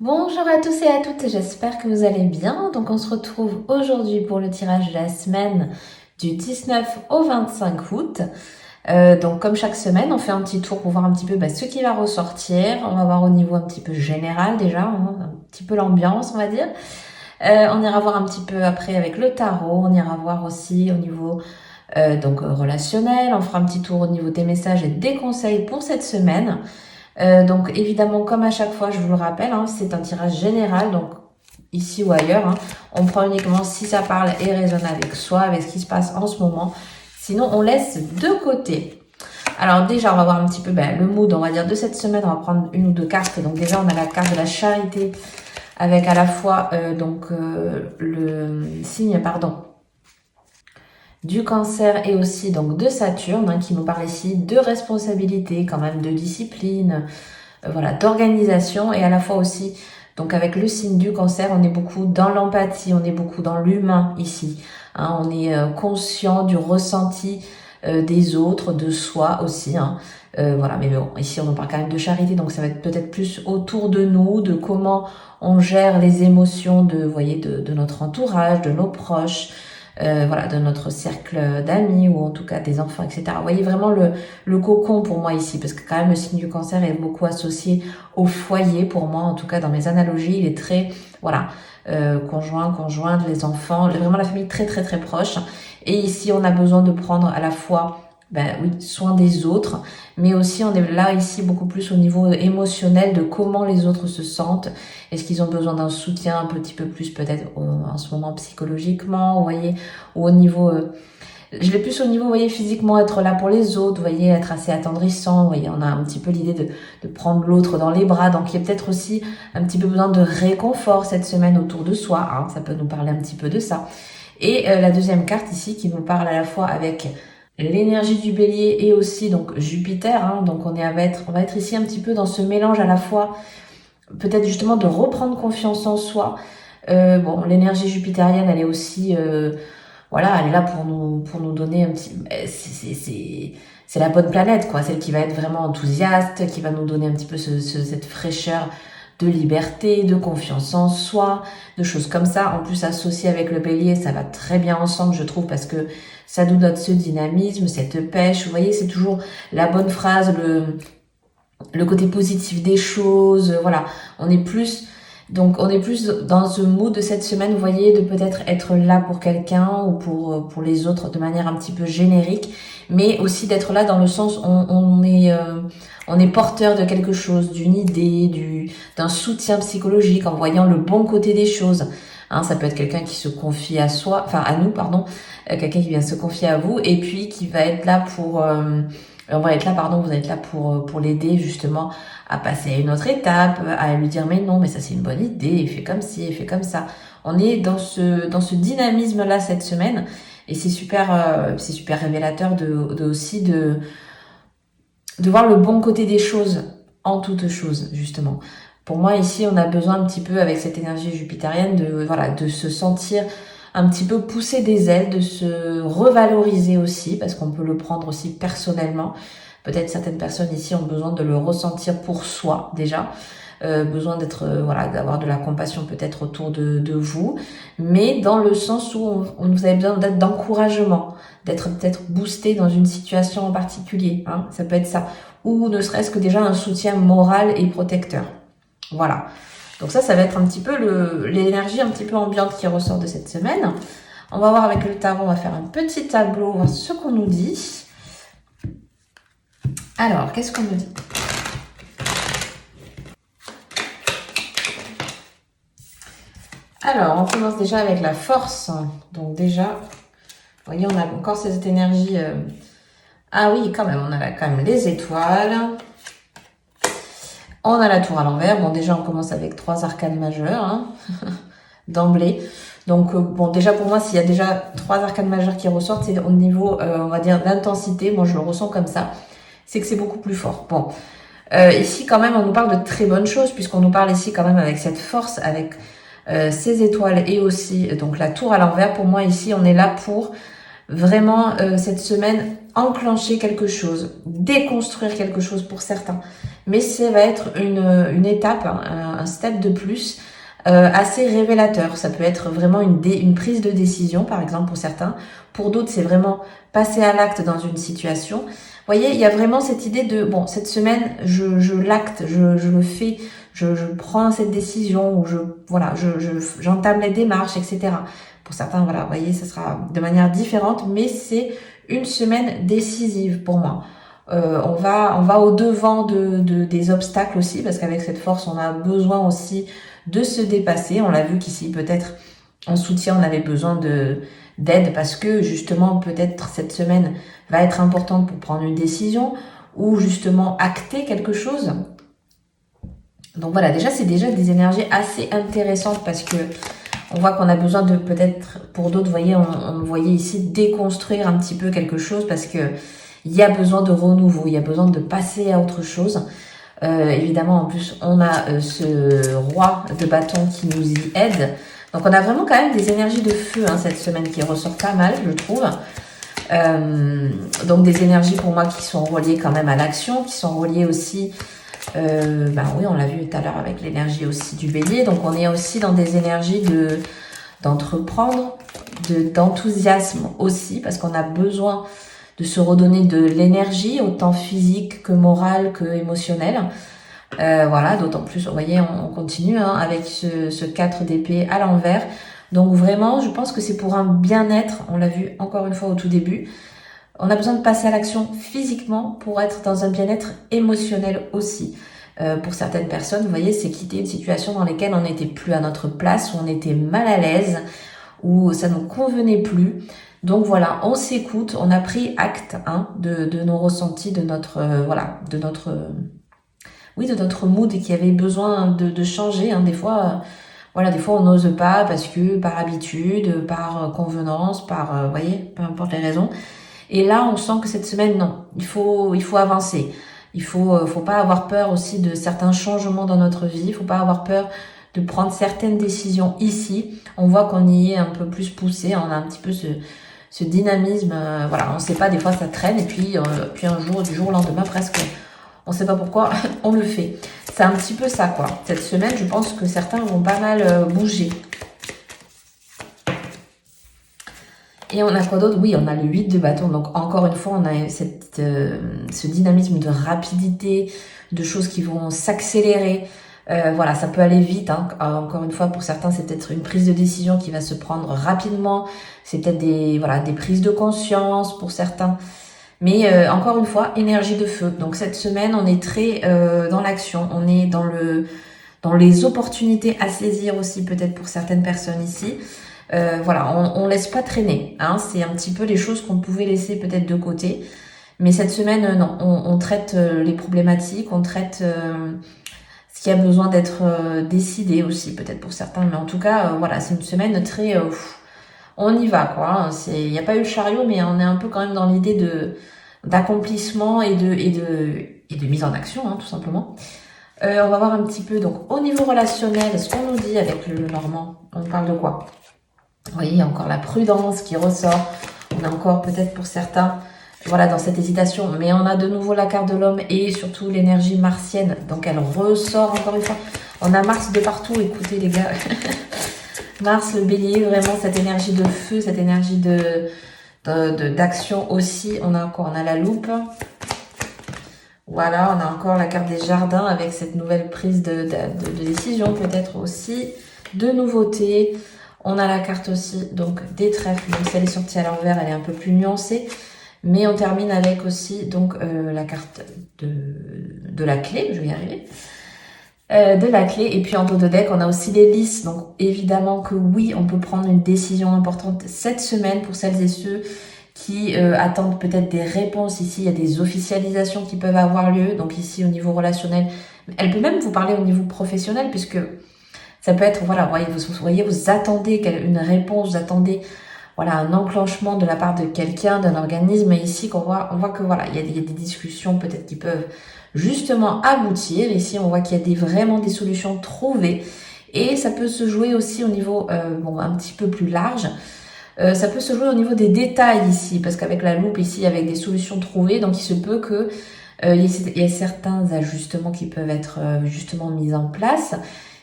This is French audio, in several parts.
Bonjour à tous et à toutes, j'espère que vous allez bien. Donc on se retrouve aujourd'hui pour le tirage de la semaine du 19 au 25 août. Donc comme chaque semaine, on fait un petit tour pour voir un petit peu ce qui va ressortir. On va voir au niveau un petit peu général déjà, un petit peu l'ambiance on va dire. On ira voir un petit peu après avec le tarot, on ira voir aussi au niveau relationnel. On fera un petit tour au niveau des messages et des conseils pour cette semaine. Donc évidemment, comme à chaque fois, je vous le rappelle, c'est un tirage général, donc ici ou ailleurs. On prend uniquement si ça parle et résonne avec soi, avec ce qui se passe en ce moment. Sinon, on laisse de côté. Alors déjà, on va voir un petit peu le mood, on va dire, de cette semaine. On va prendre une ou deux cartes. Donc déjà, on a la carte de la charité avec à la fois le signe, du Cancer et aussi donc de Saturne, qui nous parle ici de responsabilité, quand même de discipline, voilà, d'organisation, et à la fois aussi donc avec le signe du Cancer, on est beaucoup dans l'empathie, on est beaucoup dans l'humain ici, on est conscient du ressenti des autres, de soi aussi, voilà, mais bon, ici on en parle quand même de charité, donc ça va être peut-être plus autour de nous, de comment on gère les émotions vous voyez, de notre entourage, de nos proches, voilà, de notre cercle d'amis ou en tout cas des enfants, etc. Vous voyez vraiment le cocon pour moi ici, parce que quand même le signe du Cancer est beaucoup associé au foyer pour moi, en tout cas dans mes analogies, il est très, voilà, conjoint, conjointe, les enfants, vraiment la famille très très très proche. Et ici on a besoin de prendre à la fois oui, soin des autres, mais aussi on est là ici beaucoup plus au niveau émotionnel de comment les autres se sentent. Est-ce qu'ils ont besoin d'un soutien un petit peu plus peut-être en ce moment psychologiquement, vous voyez, ou au niveau, je l'ai plus au niveau, vous voyez, physiquement, être là pour les autres, vous voyez, être assez attendrissant, vous voyez, on a un petit peu l'idée de prendre l'autre dans les bras, donc il y a peut-être aussi un petit peu besoin de réconfort cette semaine autour de soi, ça peut nous parler un petit peu de ça. Et la deuxième carte ici qui nous parle à la fois avec l'énergie du bélier et aussi donc Jupiter, donc on va être ici un petit peu dans ce mélange à la fois peut-être justement de reprendre confiance en soi. Bon, l'énergie jupitérienne, elle est aussi voilà, elle est là pour nous donner un petit c'est la bonne planète quoi, celle qui va être vraiment enthousiaste, qui va nous donner un petit peu cette fraîcheur de liberté, de confiance en soi, de choses comme ça. En plus, associé avec le bélier, ça va très bien ensemble, je trouve, parce que ça nous donne ce dynamisme, cette pêche. Vous voyez, c'est toujours la bonne phrase, le côté positif des choses. Voilà, on est plus dans ce mood de cette semaine, vous voyez, de peut-être être là pour quelqu'un ou pour les autres de manière un petit peu générique, mais aussi d'être là dans le sens où on est porteur de quelque chose, d'une idée, d'un soutien psychologique en voyant le bon côté des choses. Ça peut être quelqu'un qui se confie à soi, enfin à nous, pardon, quelqu'un qui vient se confier à vous et puis qui va être là vous allez être là pour l'aider justement à passer à une autre étape, à lui dire mais non, mais ça c'est une bonne idée, fais comme ci, fais comme ça. On est dans ce dynamisme-là cette semaine et c'est super révélateur aussi de voir le bon côté des choses en toutes choses, justement. Pour moi, ici, on a besoin un petit peu, avec cette énergie jupitérienne, de se sentir un petit peu pousser des ailes, de se revaloriser aussi, parce qu'on peut le prendre aussi personnellement. Peut-être certaines personnes ici ont besoin de le ressentir pour soi, déjà. Besoin d'avoir de la compassion peut-être autour de vous, mais dans le sens où vous avez besoin d'encouragement, d'être peut-être boosté dans une situation en particulier, ça peut être ça, ou ne serait-ce que déjà un soutien moral et protecteur. Voilà. Donc ça va être un petit peu l'énergie un petit peu ambiante qui ressort de cette semaine. On va voir avec le tarot, on va faire un petit tableau, voir ce qu'on nous dit. Alors, qu'est-ce qu'on nous dit ? Alors, on commence déjà avec la force. Donc déjà, vous voyez, on a encore cette énergie. Ah oui, quand même, on a quand même les étoiles. On a la tour à l'envers. Bon, déjà, on commence avec 3 arcanes majeures d'emblée. Donc, bon, déjà pour moi, s'il y a déjà 3 arcanes majeures qui ressortent, c'est au niveau, on va dire, d'intensité. Moi, je le ressens comme ça. C'est que c'est beaucoup plus fort. Bon, ici, quand même, on nous parle de très bonnes choses, puisqu'on nous parle ici quand même avec cette force, avec ces étoiles et aussi donc la tour à l'envers. Pour moi, ici, on est là pour vraiment cette semaine enclencher quelque chose, déconstruire quelque chose pour certains. mais ça va être une étape, hein, un step de plus assez révélateur. Ça peut être vraiment une prise de décision, par exemple pour certains. Pour d'autres, c'est vraiment passer à l'acte dans une situation. Vous voyez, il y a vraiment cette idée de, bon, cette semaine, je l'acte, je le fais, je prends cette décision, ou j'entame les démarches, etc. Pour certains, voilà, vous voyez, ça sera de manière différente, mais c'est une semaine décisive pour moi. On va au devant des obstacles aussi, parce qu'avec cette force, on a besoin aussi de se dépasser. On l'a vu qu'ici, peut-être en soutien, on avait besoin d'aide parce que justement, peut-être cette semaine va être importante pour prendre une décision ou justement acter quelque chose. Donc voilà, déjà, c'est déjà des énergies assez intéressantes parce que on voit qu'on a besoin de peut-être, pour d'autres, vous voyez, on voyait ici déconstruire un petit peu quelque chose parce que il y a besoin de renouveau, il y a besoin de passer à autre chose. Évidemment, en plus, on a ce roi de bâton qui nous y aide. Donc, on a vraiment quand même des énergies de feu hein, cette semaine qui ressortent pas mal, je trouve. Donc, des énergies pour moi qui sont reliées quand même à l'action, qui sont reliées aussi... oui, on l'a vu tout à l'heure avec l'énergie aussi du bélier. Donc, on est aussi dans des énergies d'entreprendre, d'enthousiasme aussi, parce qu'on a besoin de se redonner de l'énergie, autant physique que morale que émotionnelle. Voilà, d'autant plus, vous voyez, on continue hein, avec ce 4 d'épée à l'envers. Donc vraiment, je pense que c'est pour un bien-être, on l'a vu encore une fois au tout début. On a besoin de passer à l'action physiquement pour être dans un bien-être émotionnel aussi. Pour certaines personnes, vous voyez, c'est quitter une situation dans laquelle on n'était plus à notre place, où on était mal à l'aise, où ça ne nous convenait plus. Donc voilà, on s'écoute, on a pris acte hein, de nos ressentis, de notre de notre mood et qui avait besoin de changer. Hein. Des fois, des fois on n'ose pas parce que par habitude, par convenance, par voyez, peu importe les raisons. Et là, on sent que cette semaine, non, il faut avancer. Il faut pas avoir peur aussi de certains changements dans notre vie. Il faut pas avoir peur de prendre certaines décisions ici. On voit qu'on y est un peu plus poussé. On a un petit peu ce dynamisme. On ne sait pas, des fois ça traîne. Et puis un jour, du jour au lendemain presque, on ne sait pas pourquoi, on le fait. C'est un petit peu ça, quoi. Cette semaine, je pense que certains vont pas mal bouger. Et on a quoi d'autre? Oui, on a le 8 de bâton. Donc, encore une fois, on a ce dynamisme de rapidité, de choses qui vont s'accélérer. Ça peut aller vite. Hein. Encore une fois, pour certains, c'est peut-être une prise de décision qui va se prendre rapidement. C'est peut-être des prises de conscience pour certains. Mais encore une fois, énergie de feu. Donc, cette semaine, on est très dans l'action. On est dans les opportunités à saisir aussi, peut-être pour certaines personnes ici. On laisse pas traîner. Hein, c'est un petit peu les choses qu'on pouvait laisser peut-être de côté. Mais cette semaine, non. On traite les problématiques, on traite ce qui a besoin d'être décidé aussi, peut-être pour certains. Mais en tout cas, c'est une semaine très... on y va, quoi. Il n'y a pas eu le chariot, mais on est un peu quand même dans l'idée d'accomplissement et de mise en action, hein, tout simplement. On va voir un petit peu, donc, au niveau relationnel, ce qu'on nous dit avec le Normand. On parle de quoi? Vous voyez, il y a encore la prudence qui ressort. On a encore peut-être pour certains, dans cette hésitation. Mais on a de nouveau la carte de l'homme et surtout l'énergie martienne. Donc elle ressort encore une fois. On a Mars de partout, écoutez les gars. Mars, le bélier, vraiment cette énergie de feu, cette énergie d'action aussi. On a la loupe. Voilà, on a encore la carte des jardins avec cette nouvelle prise de décision peut-être aussi. De nouveautés. On a la carte aussi donc des trèfles, donc si elle est sortie à l'envers, elle est un peu plus nuancée. Mais on termine avec aussi donc la carte de la clé, je vais y arriver. De la clé, et puis en dos de deck, on a aussi les lys. Donc évidemment que oui, on peut prendre une décision importante cette semaine pour celles et ceux qui attendent peut-être des réponses. Ici, il y a des officialisations qui peuvent avoir lieu. Donc ici, au niveau relationnel, elle peut même vous parler au niveau professionnel, puisque... ça peut être, vous attendez une réponse, vous attendez un enclenchement de la part de quelqu'un, d'un organisme. Et ici, on voit que il y a des discussions peut-être qui peuvent justement aboutir. Ici, on voit qu'il y a vraiment des solutions trouvées. Et ça peut se jouer aussi au niveau un petit peu plus large. Ça peut se jouer au niveau des détails ici, parce qu'avec la loupe ici, avec des solutions trouvées, donc il se peut que Il y a certains ajustements qui peuvent être justement mis en place.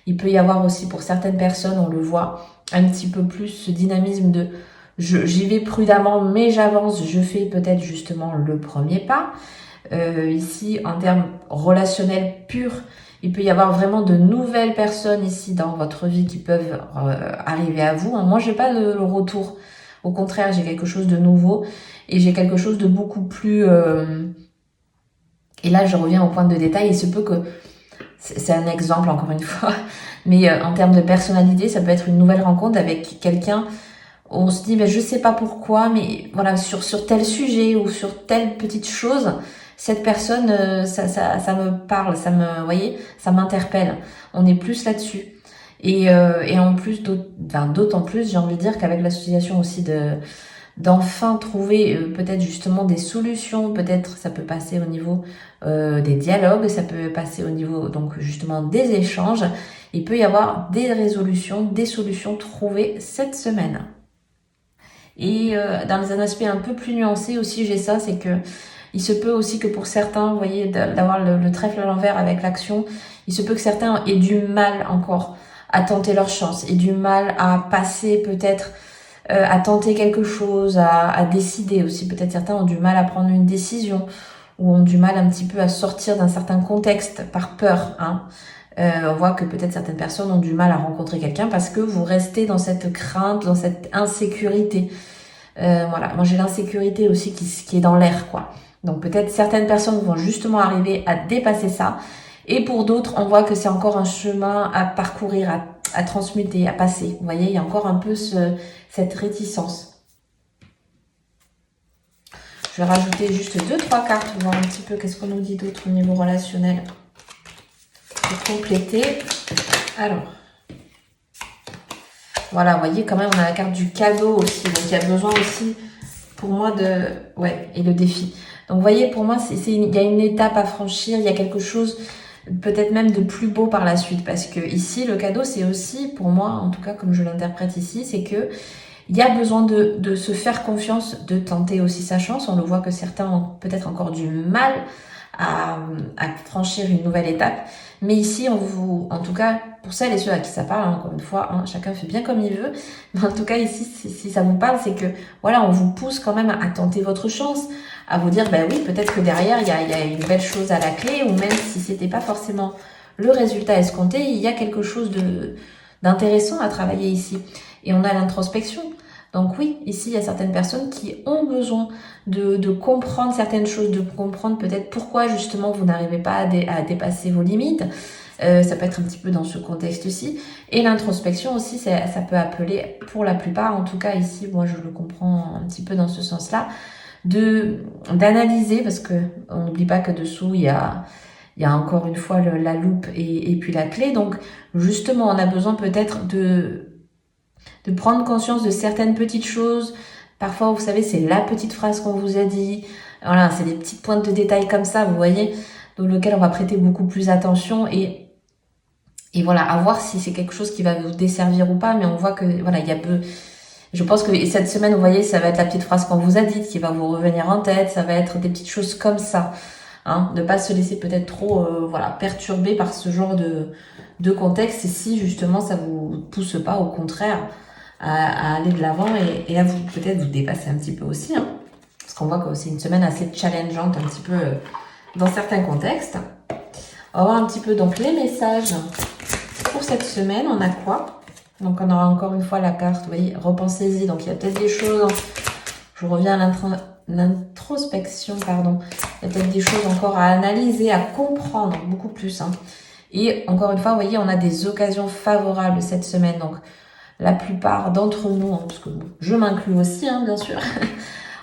Il peut y avoir aussi pour certaines personnes, on le voit, un petit peu plus ce dynamisme de j'y vais prudemment, mais j'avance, je fais peut-être justement le premier pas. Ici, en termes relationnels purs, il peut y avoir vraiment de nouvelles personnes ici dans votre vie qui peuvent arriver à vous. Moi, j'ai pas le retour. Au contraire, j'ai quelque chose de nouveau et j'ai quelque chose de beaucoup plus... Et là, je reviens au point de détail. Il se peut que... C'est un exemple, encore une fois. Mais en termes de personnalité, ça peut être une nouvelle rencontre avec quelqu'un où on se dit, ben, je sais pas pourquoi, mais voilà, sur tel sujet ou sur telle petite chose, cette personne, ça me parle, vous voyez, ça m'interpelle. On est plus là-dessus. Et en plus, d'autant plus, j'ai envie de dire qu'avec l'association aussi d'enfin trouver peut-être justement des solutions, peut-être ça peut passer au niveau des dialogues, ça peut passer au niveau donc justement des échanges, il peut y avoir des résolutions, des solutions trouvées cette semaine. Et dans un aspect un peu plus nuancé aussi, j'ai ça, c'est que il se peut aussi que pour certains, vous voyez, d'avoir le trèfle à l'envers avec l'action, il se peut que certains aient du mal encore à tenter leur chance, aient du mal à passer peut-être, à tenter quelque chose, à décider aussi. Peut-être certains ont du mal à prendre une décision ou ont du mal un petit peu à sortir d'un certain contexte par peur. Hein. On voit que peut-être certaines personnes ont du mal à rencontrer quelqu'un parce que vous restez dans cette crainte, dans cette insécurité. Voilà, moi j'ai l'insécurité aussi qui est dans l'air, quoi. Donc peut-être certaines personnes vont justement arriver à dépasser ça. Et pour d'autres, on voit que c'est encore un chemin à parcourir, à transmuter, à passer. Vous voyez, il y a encore un peu cette réticence. Je vais rajouter juste 2-3 cartes pour voir un petit peu qu'est-ce qu'on nous dit d'autre au niveau relationnel. Pour compléter. Alors. Voilà, vous voyez, quand même, on a la carte du cadeau aussi. Donc, il y a besoin aussi, pour moi, de... Ouais, et le défi. Donc, vous voyez, pour moi, il y a une étape à franchir. Il y a quelque chose, peut-être même de plus beau par la suite. Parce que ici, le cadeau, c'est aussi, pour moi, en tout cas, comme je l'interprète ici, c'est que il y a besoin de se faire confiance, de tenter aussi sa chance. On le voit que certains ont peut-être encore du mal à franchir une nouvelle étape. Mais ici, en tout cas, pour celles et ceux à qui ça parle, hein, encore une fois, hein, chacun fait bien comme il veut. Mais en tout cas, ici, si ça vous parle, c'est que, voilà, on vous pousse quand même à tenter votre chance, à vous dire, ben oui, peut-être que derrière, il y a une belle chose à la clé, ou même si c'était pas forcément le résultat escompté, il y a quelque chose d'intéressant à travailler ici. Et on a l'introspection. Donc oui, ici, il y a certaines personnes qui ont besoin de comprendre certaines choses, de comprendre peut-être pourquoi justement vous n'arrivez pas à dépasser vos limites. Ça peut être un petit peu dans ce contexte-ci. Et l'introspection aussi, ça peut appeler, pour la plupart, en tout cas ici, moi je le comprends un petit peu dans ce sens-là, d'analyser, parce que on n'oublie pas que dessous, il y a encore une fois la loupe et puis la clé. Donc justement, on a besoin peut-être de prendre conscience de certaines petites choses. Parfois, vous savez, c'est la petite phrase qu'on vous a dit. Voilà, c'est des petites pointes de détail comme ça, vous voyez, dans lequel on va prêter beaucoup plus attention et voilà, à voir si c'est quelque chose qui va vous desservir ou pas. Mais on voit que, voilà, je pense que cette semaine, vous voyez, ça va être la petite phrase qu'on vous a dite qui va vous revenir en tête. Ça va être des petites choses comme ça. Hein, de pas se laisser peut-être trop voilà, perturber par ce genre de contexte. Et si justement, ça vous pousse pas, au contraire, à aller de l'avant et à peut-être vous dépasser un petit peu aussi. Hein, parce qu'on voit que c'est une semaine assez challengeante un petit peu dans certains contextes. On va voir un petit peu donc les messages pour cette semaine. On a quoi? Donc on aura encore une fois la carte, vous voyez, repensez-y. Donc il y a peut-être des choses, je reviens à l'introspection, pardon. Il y a peut-être des choses encore à analyser, à comprendre beaucoup plus. Hein. Et encore une fois, vous voyez, on a des occasions favorables cette semaine. Donc la plupart d'entre nous, hein, parce que je m'inclus aussi, hein, bien sûr,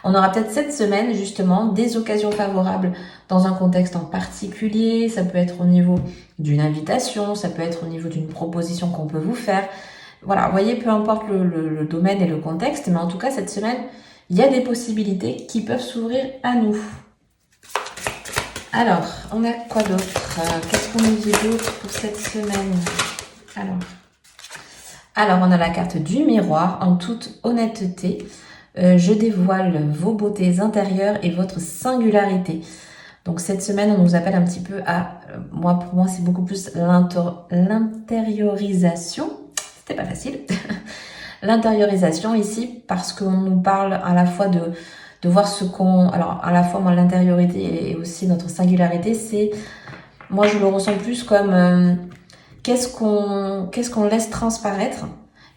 on aura peut-être cette semaine, justement, des occasions favorables dans un contexte en particulier. Ça peut être au niveau d'une invitation, ça peut être au niveau d'une proposition qu'on peut vous faire. Voilà, vous voyez, peu importe le domaine et le contexte, mais en tout cas, cette semaine, il y a des possibilités qui peuvent s'ouvrir à nous. Alors, on a quoi d'autre? Qu'est-ce qu'on nous dit d'autre pour cette semaine? Alors, on a la carte du miroir, en toute honnêteté. Je dévoile vos beautés intérieures et votre singularité. Donc cette semaine, on nous appelle un petit peu à, pour moi, c'est beaucoup plus l'intériorisation. C'était pas facile. L'intériorisation ici, parce qu'on nous parle à la fois de voir ce qu'on... Alors, à la fois, moi, l'intériorité et aussi notre singularité, c'est... Moi, je le ressens plus comme qu'est-ce qu'on laisse transparaître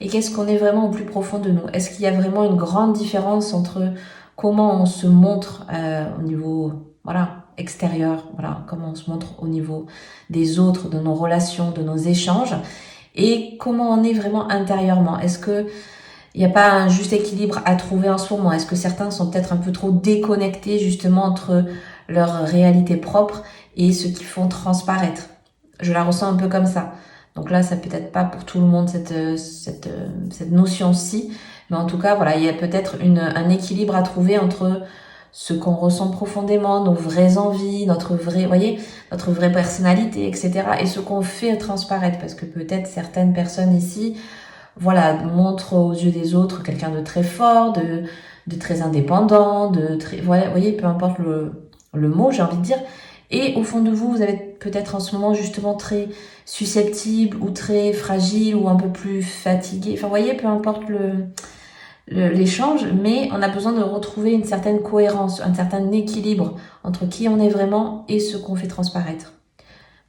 et qu'est-ce qu'on est vraiment au plus profond de nous. Est-ce qu'il y a vraiment une grande différence entre comment on se montre au niveau extérieur, comment on se montre au niveau des autres, de nos relations, de nos échanges, et comment on est vraiment intérieurement. Est-ce que il n'y a pas un juste équilibre à trouver en ce moment? Est-ce que certains sont peut-être un peu trop déconnectés justement entre leur réalité propre et ce qu'ils font transparaître? Je la ressens un peu comme ça. Donc là, ça peut-être pas pour tout le monde cette notion-ci, mais en tout cas, voilà, il y a peut-être un équilibre à trouver entre ce qu'on ressent profondément, nos vraies envies, notre vraie personnalité, etc., et ce qu'on fait transparaître, parce que peut-être certaines personnes ici, montrent aux yeux des autres quelqu'un de très fort, de très indépendant, peu importe le mot, j'ai envie de dire. Et au fond de vous, vous avez peut-être en ce moment justement très susceptible ou très fragile ou un peu plus fatigué. Enfin, peu importe l'échange, mais on a besoin de retrouver une certaine cohérence, un certain équilibre entre qui on est vraiment et ce qu'on fait transparaître.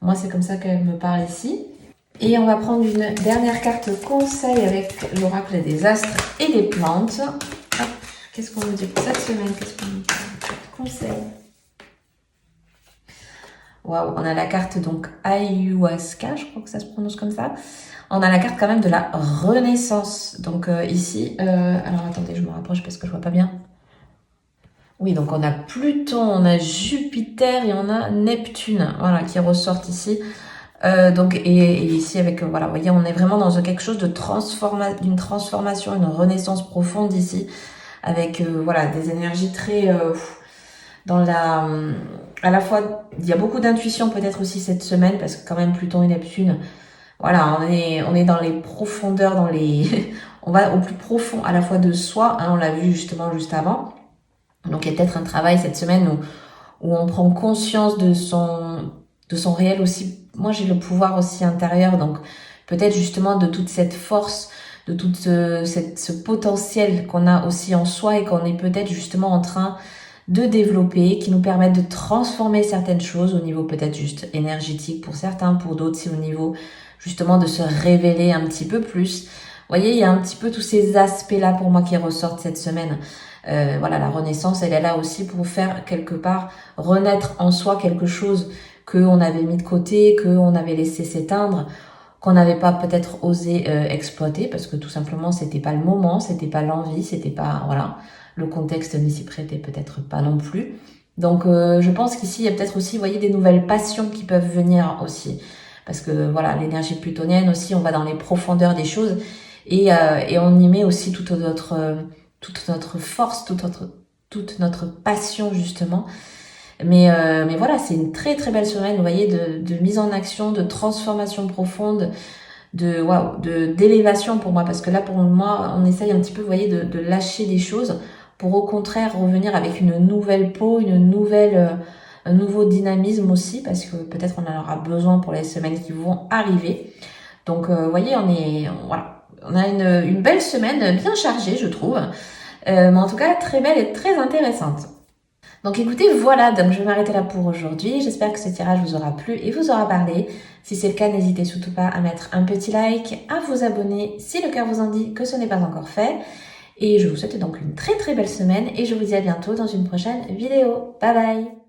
Moi, c'est comme ça qu'elle me parle ici. Et on va prendre une dernière carte conseil avec l'oracle des astres et des plantes. Hop, qu'est-ce qu'on nous dit pour cette semaine? Qu'est-ce qu'on nous dit? Conseil. Waouh, on a la carte donc Ayahuasca, je crois que ça se prononce comme ça. On a la carte quand même de la renaissance. Donc ici, alors attendez, je me rapproche parce que je vois pas bien. Oui, donc on a Pluton, on a Jupiter et on a Neptune, qui ressortent ici. Et ici avec, vous voyez, on est vraiment dans quelque chose d'une transformation, une renaissance profonde ici, avec, des énergies très, à la fois, il y a beaucoup d'intuition peut-être aussi cette semaine, parce que quand même Pluton et Neptune, on est dans les profondeurs, on va au plus profond à la fois de soi, on l'a vu justement juste avant. Donc il y a peut-être un travail cette semaine où on prend conscience de son réel aussi. Moi j'ai le pouvoir aussi intérieur, donc peut-être justement de toute cette force, de tout ce potentiel qu'on a aussi en soi et qu'on est peut-être justement en train de développer, qui nous permettent de transformer certaines choses au niveau peut-être juste énergétique pour certains, pour d'autres c'est au niveau justement de se révéler un petit peu plus. Vous voyez, il y a un petit peu tous ces aspects-là pour moi qui ressortent cette semaine. La renaissance, elle est là aussi pour faire quelque part renaître en soi quelque chose qu'on avait mis de côté, qu'on avait laissé s'éteindre, qu'on n'avait pas peut-être osé exploiter parce que tout simplement c'était pas le moment, c'était pas l'envie, c'était pas le contexte n'y s'y prêtait peut-être pas non plus. Donc je pense qu'ici il y a peut-être aussi, vous voyez, des nouvelles passions qui peuvent venir aussi, parce que l'énergie plutonienne aussi, on va dans les profondeurs des choses et on y met aussi toute notre force, toute notre passion justement. Mais c'est une très belle semaine, vous voyez, de mise en action, de transformation profonde, d'élévation pour moi, parce que là pour moi on essaye un petit peu, vous voyez, de lâcher des choses pour au contraire revenir avec une nouvelle peau, un nouveau dynamisme aussi, parce que peut-être on en aura besoin pour les semaines qui vont arriver. Donc vous voyez, on a une belle semaine bien chargée, je trouve. Mais en tout cas, très belle et très intéressante. Donc écoutez, donc je vais m'arrêter là pour aujourd'hui. J'espère que ce tirage vous aura plu et vous aura parlé. Si c'est le cas, n'hésitez surtout pas à mettre un petit like, à vous abonner si le cœur vous en dit que ce n'est pas encore fait. Et je vous souhaite donc une très très belle semaine et je vous dis à bientôt dans une prochaine vidéo. Bye bye!